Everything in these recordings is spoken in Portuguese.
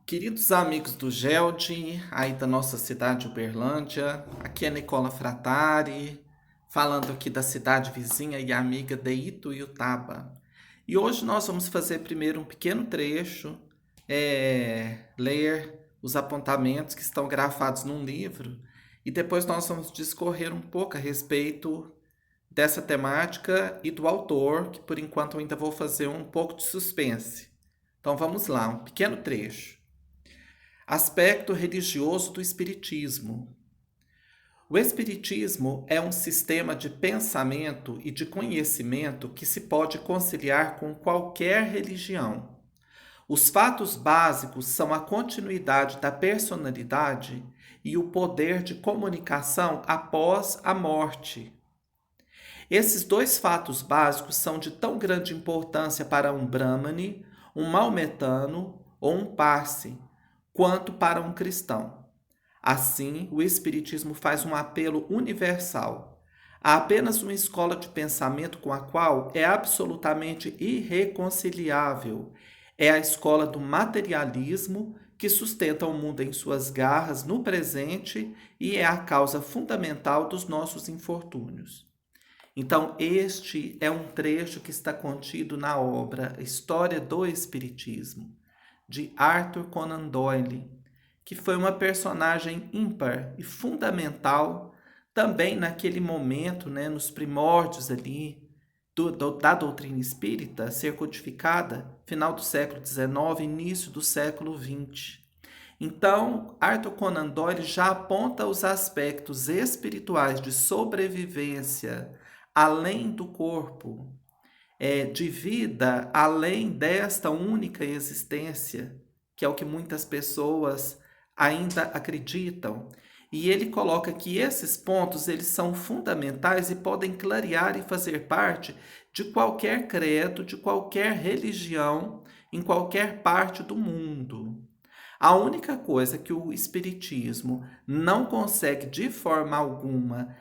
Queridos amigos do GELD, aí da nossa cidade Uberlândia, aqui é Nicola Fratari, falando aqui da cidade vizinha e amiga de Ituiutaba. E hoje nós vamos fazer primeiro um pequeno trecho, ler os apontamentos que estão grafados num livro, e depois nós vamos discorrer um pouco a respeito dessa temática e do autor, que por enquanto eu ainda vou fazer um pouco de suspense. Então vamos lá, um pequeno trecho. Aspecto religioso do Espiritismo. O Espiritismo é um sistema de pensamento e de conhecimento que se pode conciliar com qualquer religião. Os fatos básicos são a continuidade da personalidade e o poder de comunicação após a morte. Esses dois fatos básicos são de tão grande importância para um Brahmane, um maometano ou um Parsi, quanto para um cristão. Assim, o Espiritismo faz um apelo universal. Há apenas uma escola de pensamento com a qual é absolutamente irreconciliável. É a escola do materialismo que sustenta o mundo em suas garras no presente e é a causa fundamental dos nossos infortúnios. Então, este é um trecho que está contido na obra História do Espiritismo, de Arthur Conan Doyle, que foi uma personagem ímpar e fundamental também naquele momento, né, nos primórdios ali da doutrina espírita ser codificada, final do século XIX, início do século XX. Então, Arthur Conan Doyle já aponta os aspectos espirituais de sobrevivência além do corpo, de vida além desta única existência, que é o que muitas pessoas ainda acreditam. E ele coloca que esses pontos eles são fundamentais e podem clarear e fazer parte de qualquer credo, de qualquer religião, em qualquer parte do mundo. A única coisa que o Espiritismo não consegue de forma alguma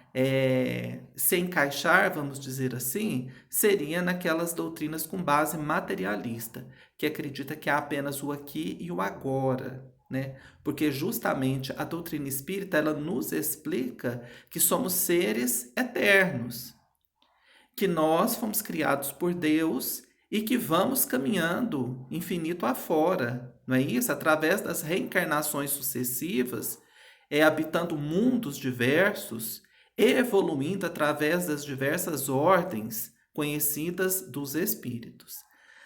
se encaixar, vamos dizer assim, seria naquelas doutrinas com base materialista, que acredita que há apenas o aqui e o agora, né? Porque justamente a doutrina espírita ela nos explica que somos seres eternos, que nós fomos criados por Deus e que vamos caminhando infinito afora, não é isso? Através das reencarnações sucessivas, habitando mundos diversos, evoluindo através das diversas ordens conhecidas dos espíritos.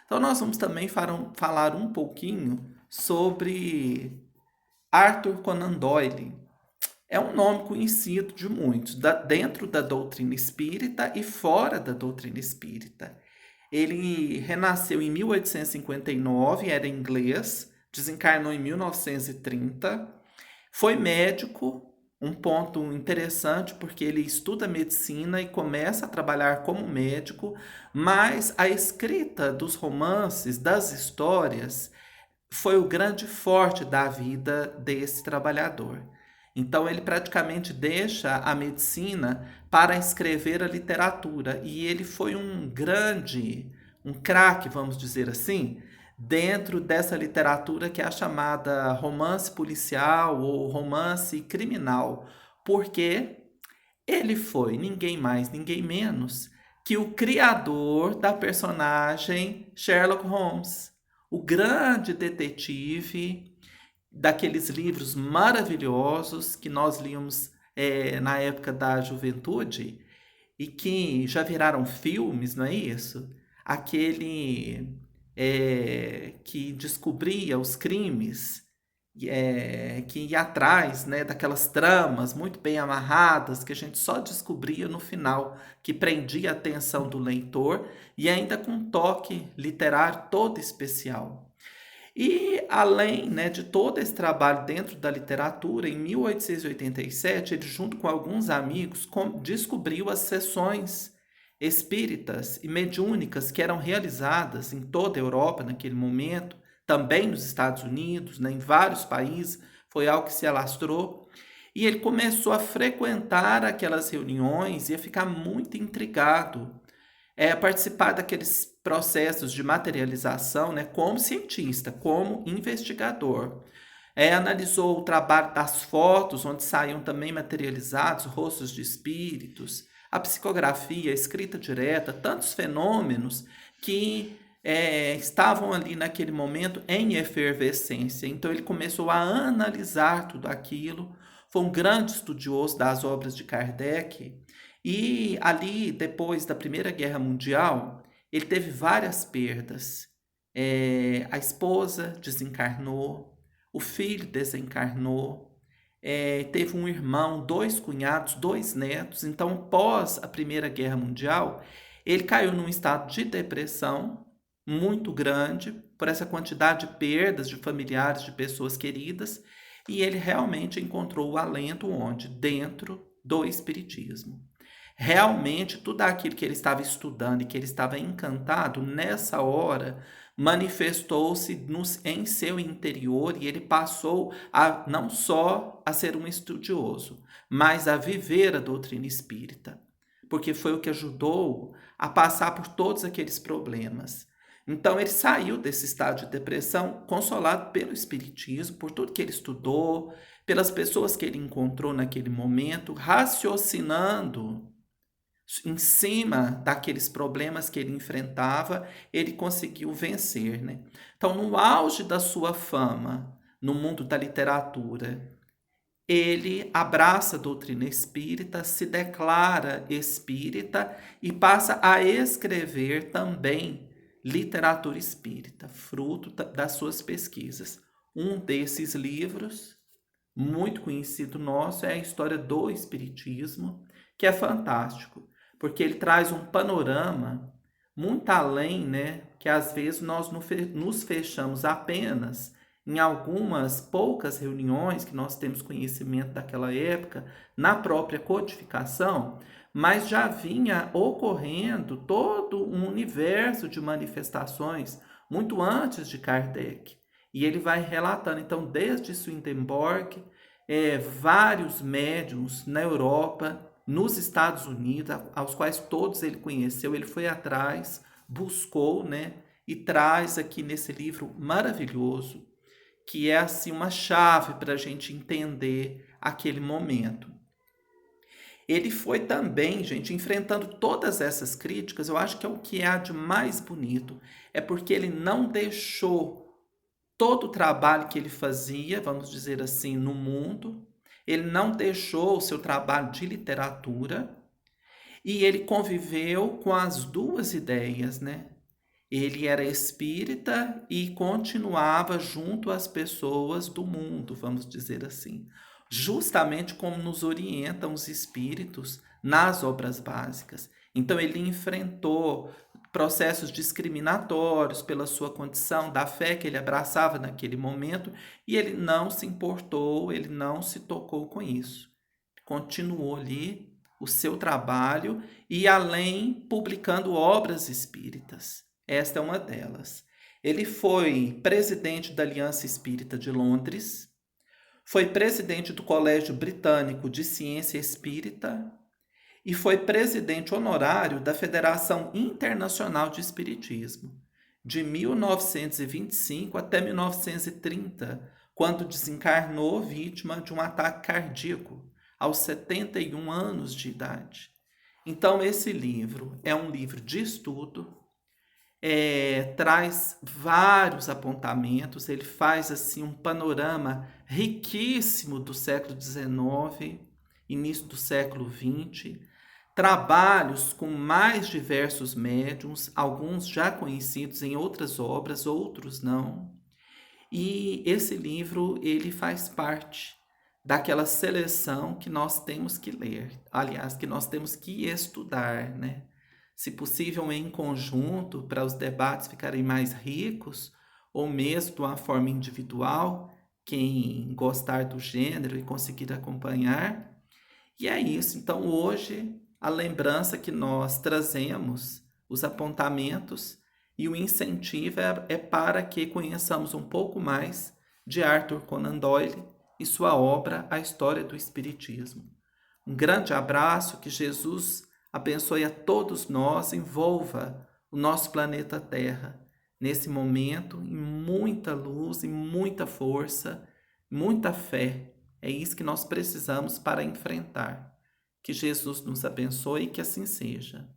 Então, nós vamos também falar um pouquinho sobre Arthur Conan Doyle. É um nome conhecido de muitos, dentro da doutrina espírita e fora da doutrina espírita. Ele renasceu em 1859, era inglês, desencarnou em 1930, foi médico, um ponto interessante porque ele estuda medicina e começa a trabalhar como médico, mas a escrita dos romances, das histórias, foi o grande forte da vida desse trabalhador. Então ele praticamente deixa a medicina para escrever a literatura e ele foi um craque, vamos dizer assim, dentro dessa literatura que é a chamada romance policial ou romance criminal, porque ele foi ninguém mais, ninguém menos que o criador da personagem Sherlock Holmes, o grande detetive daqueles livros maravilhosos que nós líamos na época da juventude e que já viraram filmes, não é isso? Aquele que descobria os crimes, que ia atrás, né, daquelas tramas muito bem amarradas que a gente só descobria no final, que prendia a atenção do leitor e ainda com um toque literário todo especial. E além, né, de todo esse trabalho dentro da literatura, em 1887, ele, junto com alguns amigos, descobriu as sessões espíritas e mediúnicas que eram realizadas em toda a Europa naquele momento, também nos Estados Unidos, né, em vários países, foi algo que se alastrou. E ele começou a frequentar aquelas reuniões e a ficar muito intrigado participar daqueles processos de materialização, né, como cientista, como investigador. Analisou o trabalho das fotos, onde saíam também materializados rostos de espíritos, a psicografia, a escrita direta, tantos fenômenos que estavam ali naquele momento em efervescência. Então ele começou a analisar tudo aquilo, foi um grande estudioso das obras de Kardec, e ali, depois da Primeira Guerra Mundial, ele teve várias perdas. A esposa desencarnou, o filho desencarnou, teve um irmão, 2 cunhados, 2 netos. Então, pós a Primeira Guerra Mundial, ele caiu num estado de depressão muito grande por essa quantidade de perdas de familiares, de pessoas queridas, e ele realmente encontrou o alento onde? Dentro do espiritismo. Realmente, tudo aquilo que ele estava estudando e que ele estava encantado, nessa hora, manifestou-se em seu interior, e ele passou a não só a ser um estudioso, mas a viver a doutrina espírita, porque foi o que ajudou a passar por todos aqueles problemas. Então ele saiu desse estado de depressão consolado pelo espiritismo, por tudo que ele estudou, pelas pessoas que ele encontrou naquele momento, raciocinando em cima daqueles problemas que ele enfrentava, ele conseguiu vencer, né? Então, no auge da sua fama no mundo da literatura, ele abraça a doutrina espírita, se declara espírita e passa a escrever também literatura espírita, fruto das suas pesquisas. Um desses livros, muito conhecido nosso, é a História do Espiritismo, que é fantástico, porque ele traz um panorama muito além, né, que às vezes nós nos fechamos apenas em algumas poucas reuniões que nós temos conhecimento daquela época, na própria codificação, mas já vinha ocorrendo todo um universo de manifestações muito antes de Kardec. E ele vai relatando, então, desde Swedenborg, vários médiuns na Europa, nos Estados Unidos, aos quais todos ele conheceu, ele foi atrás, buscou, né, e traz aqui nesse livro maravilhoso, que é assim uma chave para a gente entender aquele momento. Ele foi também, gente, enfrentando todas essas críticas. Eu acho que é o que há de mais bonito, é porque ele não deixou todo o trabalho que ele fazia, vamos dizer assim, no mundo, ele não deixou o seu trabalho de literatura, e ele conviveu com as duas ideias, né? Ele era espírita e continuava junto às pessoas do mundo, vamos dizer assim. Justamente como nos orientam os espíritos nas obras básicas. Então ele enfrentou processos discriminatórios pela sua condição, da fé que ele abraçava naquele momento, e ele não se importou, ele não se tocou com isso. Continuou ali o seu trabalho e além publicando obras espíritas. Esta é uma delas. Ele foi presidente da Aliança Espírita de Londres, foi presidente do Colégio Britânico de Ciência Espírita e foi presidente honorário da Federação Internacional de Espiritismo, de 1925 até 1930, quando desencarnou vítima de um ataque cardíaco, aos 71 anos de idade. Então, esse livro é um livro de estudo, traz vários apontamentos, ele faz assim um panorama riquíssimo do século XIX, início do século XX, trabalhos com mais diversos médiuns, alguns já conhecidos em outras obras, outros não. E esse livro, ele faz parte daquela seleção que nós temos que ler, aliás, que nós temos que estudar, né? Se possível em conjunto, para os debates ficarem mais ricos, ou mesmo de uma forma individual, quem gostar do gênero e conseguir acompanhar. E é isso. Então, hoje, a lembrança que nós trazemos, os apontamentos e o incentivo é para que conheçamos um pouco mais de Arthur Conan Doyle e sua obra A História do Espiritismo. Um grande abraço, que Jesus abençoe a todos nós, envolva o nosso planeta Terra nesse momento em muita luz, em muita força, muita fé. É isso que nós precisamos para enfrentar. Que Jesus nos abençoe e que assim seja.